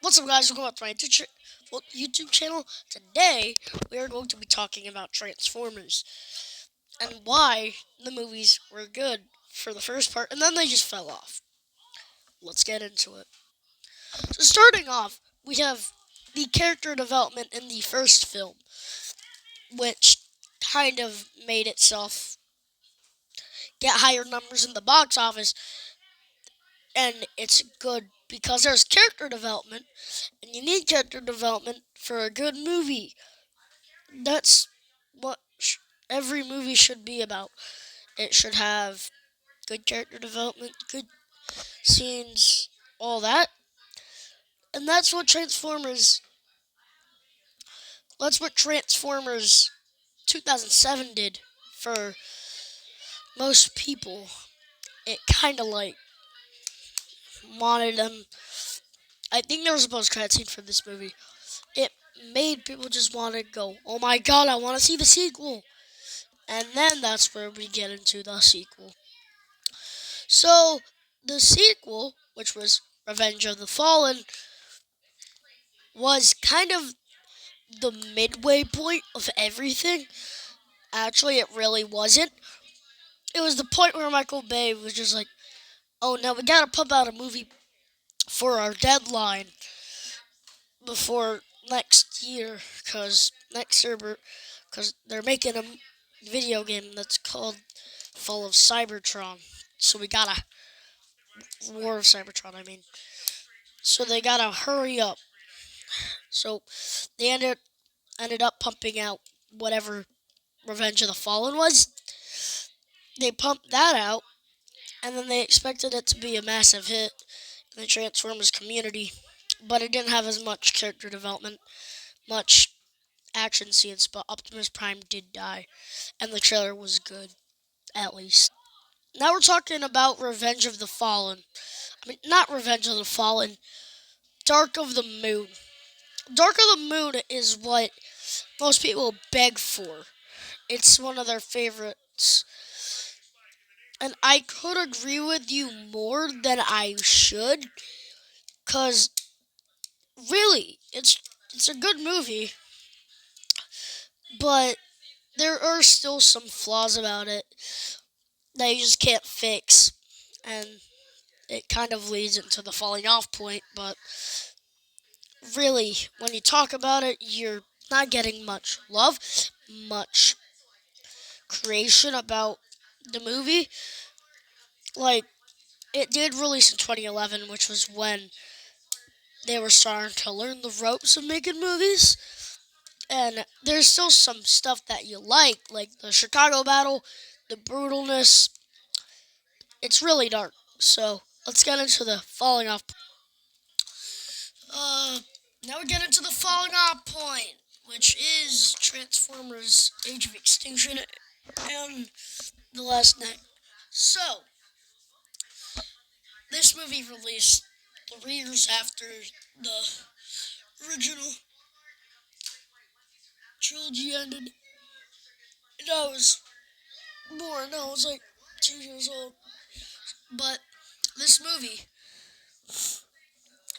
What's up, guys? Welcome back to my YouTube channel. Today, we are going to be talking about Transformers and why the movies were good for the first part, and then they just fell off. Let's get into it. So, starting off, we have the character development in the first film, which kind of made itself get higher numbers in the box office, and it's good because there's character development, and you need character development for a good movie. That's what every movie should be about. It should have good character development, good scenes, all that. And that's what Transformers 2007 did for most people. It kind of like wanted them. I think there was a post credit scene for this movie. It made people just want to go, "Oh my god, I want to see the sequel." And then that's where we get into the sequel. So, the sequel, which was Revenge of the Fallen, was kind of the midway point of everything. Actually, it really wasn't. It was the point where Michael Bay was just like, "Oh no, we gotta pump out a movie for our deadline before next year, because they're making a video game that's called Fall of Cybertron. So we gotta War of Cybertron. I mean, so they gotta hurry up. So they ended up pumping out whatever Revenge of the Fallen was. They pumped that out, and then they expected it to be a massive hit in the Transformers community, but it didn't have as much character development, much action scenes. But Optimus Prime did die, and the trailer was good, at least. Now we're talking about Revenge of the Fallen. I mean, not Revenge of the Fallen, Dark of the Moon. Dark of the Moon is what most people beg for. It's one of their favorites. And I could agree with you more than I should, cause really, it's a good movie, but there are still some flaws about it that you just can't fix, and it kind of leads into the falling off point. But really, when you talk about it, you're not getting much love, much creation about the movie. Like, it did release in 2011, which was when they were starting to learn the ropes of making movies. And there's still some stuff that you like the Chicago battle, the brutalness. It's really dark. So let's get into the falling off. Uh, Now we get into the falling off point, which is Transformers: Age of Extinction and The Last Night. So this movie released 3 years after the original trilogy ended. And I was born. I was like 2 years old. But this movie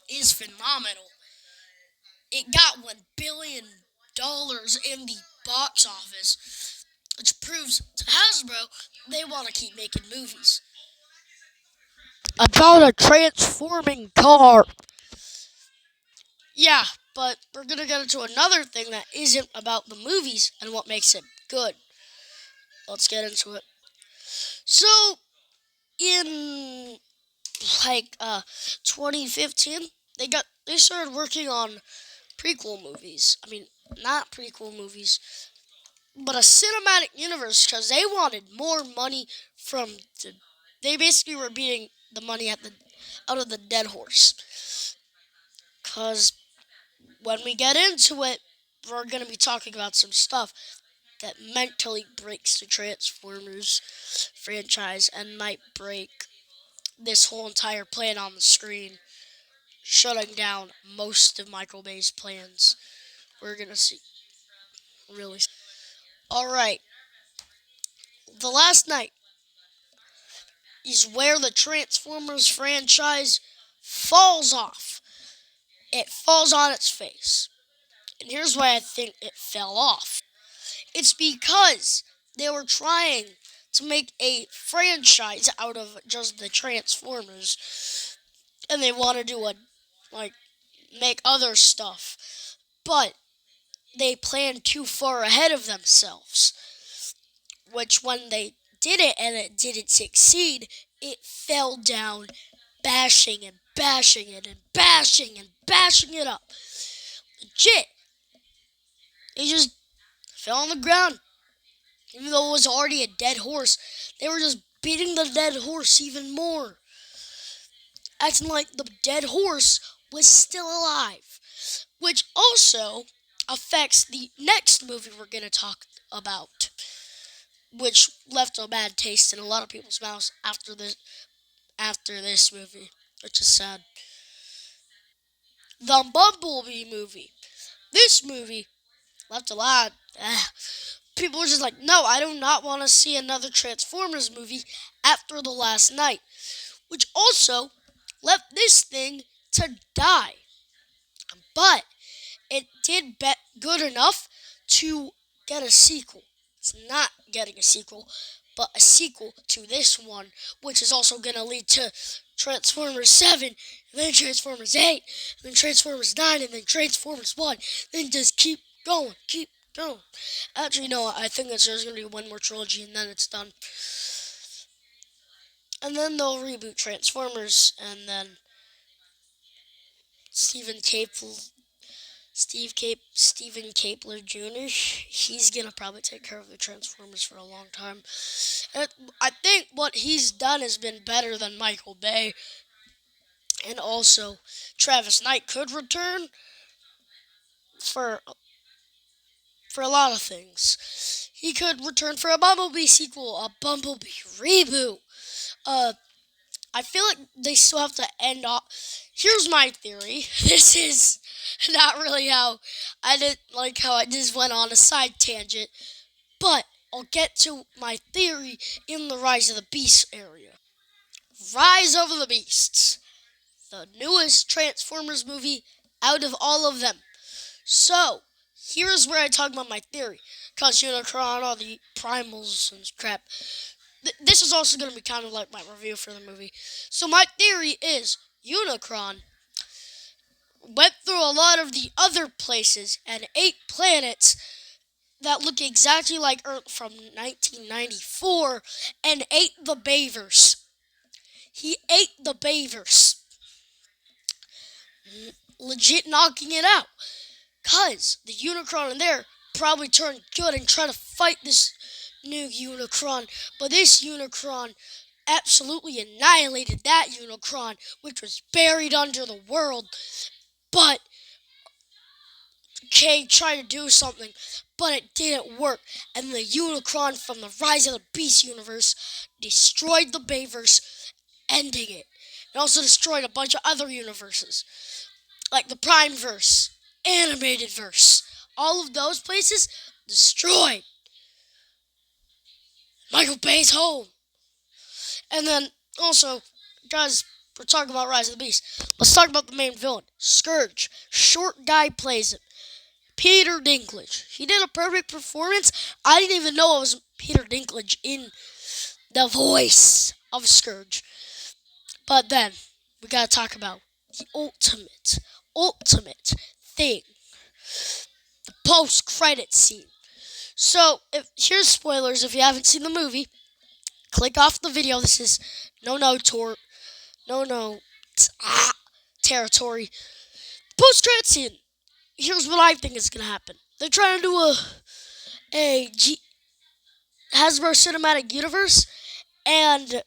is phenomenal. It got $1 billion in the box office, which proves to Hasbro they want to keep making movies about a transforming car. Yeah, but we're gonna get into another thing that isn't about the movies and what makes it good. Let's get into it. So, in like 2015, they started working on prequel movies. I mean, not prequel movies, but a cinematic universe because they wanted more money from the. They basically were beating the money out of the dead horse. Because when we get into it, we're gonna be talking about some stuff that mentally breaks the Transformers franchise and might break this whole entire plan on the screen, shutting down most of Michael Bay's plans. We're gonna see really. All right, The Last Night is where the Transformers franchise falls off. It falls on its face. And here's why I think it fell off. It's because they were trying to make a franchise out of just the Transformers, and they want to do a like make other stuff, but they planned too far ahead of themselves. Which when they did it and it didn't succeed, it fell down, bashing and bashing it and bashing and bashing it up. Legit, it just fell on the ground. Even though it was already a dead horse, they were just beating the dead horse even more, acting like the dead horse was still alive. Which also affects the next movie we're going to talk about, which left a bad taste in a lot of people's mouths after this movie, which is sad. The Bumblebee movie. This movie left a lot. People were just like, no, I do not want to see another Transformers movie after the last night, which also left this thing to die. But it did good enough to get a sequel. It's not getting a sequel, but a sequel to this one, which is also going to lead to Transformers 7, and then Transformers 8, and then Transformers 9, and then Transformers 1. Then just keep going, keep going. Actually, no, I think there's going to be one more trilogy, and then it's done. And then they'll reboot Transformers, and then Stephen Capel Stephen Capler Jr. He's gonna probably take care of the Transformers for a long time. And I think what he's done has been better than Michael Bay, and also Travis Knight could return for a lot of things. He could return for a Bumblebee sequel, a Bumblebee reboot. Uh, I feel like they still have to end off. Here's my theory. This is not really how I didn't like how I just went on a side tangent, but I'll get to my theory in the Rise of the Beasts area. Rise of the Beasts, the newest Transformers movie out of all of them. So, here's where I talk about my theory. Cause Unicron, all the primals and crap. This is also going to be kind of like my review for the movie. So my theory is Unicron went through a lot of the other places and ate planets that look exactly like Earth from 1994 and ate the Bayvers. He ate the Bayvers. Legit knocking it out. Because the Unicron in there probably turned good and tried to fight this new Unicron. But this Unicron absolutely annihilated that Unicron, which was buried under the world. But Kay tried to do something, but it didn't work. And the Unicron from the Rise of the Beast universe destroyed the Bayverse, ending it. It also destroyed a bunch of other universes, like the Primeverse, Animated Verse. All of those places destroyed. Michael Bay's home. And then also, guys, we're talking about Rise of the Beast. Let's talk about the main villain, Scourge. Short guy plays him. Peter Dinklage. He did a perfect performance. I didn't even know it was Peter Dinklage in the voice of Scourge. But then, we gotta talk about the ultimate thing. The post-credit scene. So, here's spoilers if you haven't seen the movie. Click off the video. This is no territory. Post-credit scene. Here's what I think is gonna happen. They're trying to do Hasbro Cinematic Universe, and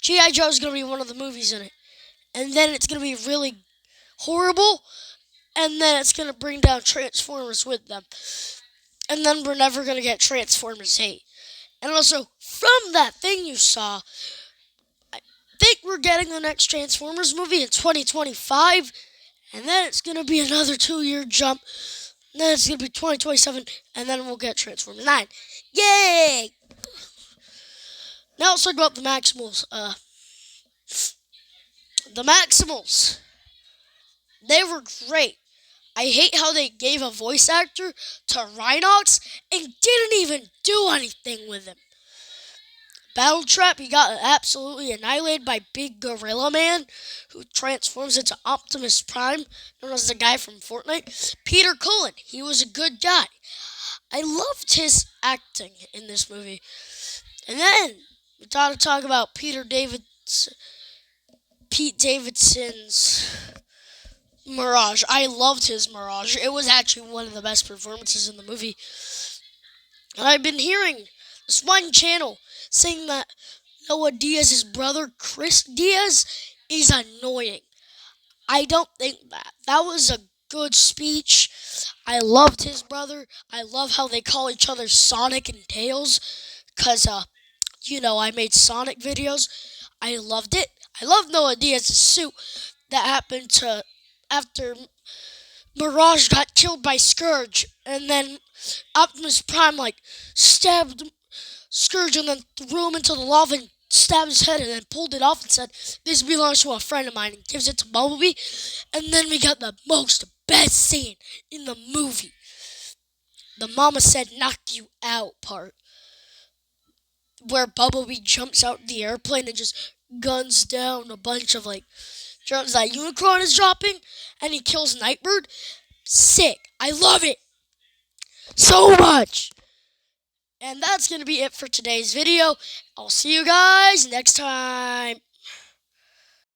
G.I. Joe is gonna be one of the movies in it. And then it's gonna be really horrible, and then it's gonna bring down Transformers with them. And then we're never gonna get Transformers 8. And also, from that thing you saw, I think we're getting the next Transformers movie in 2025. And then it's going to be another 2-year jump. And then it's going to be 2027. And then we'll get Transformers 9. Yay! Now let's talk about the Maximals. The Maximals. They were great. I hate how they gave a voice actor to Rhinox and didn't even do anything with him. Battletrap, he got absolutely annihilated by Big Gorilla Man, who transforms into Optimus Prime, known as the guy from Fortnite. Peter Cullen, he was a good guy. I loved his acting in this movie. And then we gotta talk about Pete Davidson's Mirage. I loved his Mirage. It was actually one of the best performances in the movie. And I've been hearing this one channel saying that Noah Diaz's brother, Chris Diaz, is annoying. I don't think that. That was a good speech. I loved his brother. I love how they call each other Sonic and Tails. Because, I made Sonic videos. I loved it. I love Noah Diaz's suit that happened to after Mirage got killed by Scourge, and then Optimus Prime stabbed Scourge and then threw him into the lava and stabbed his head and then pulled it off and said, "This belongs to a friend of mine," and gives it to Bumblebee. And then we got the most best scene in the movie. The mama said knock you out part. Where Bumblebee jumps out the airplane and just guns down a bunch of drones that Unicron is dropping and he kills Nightbird. Sick. I love it so much. And that's going to be it for today's video. I'll see you guys next time.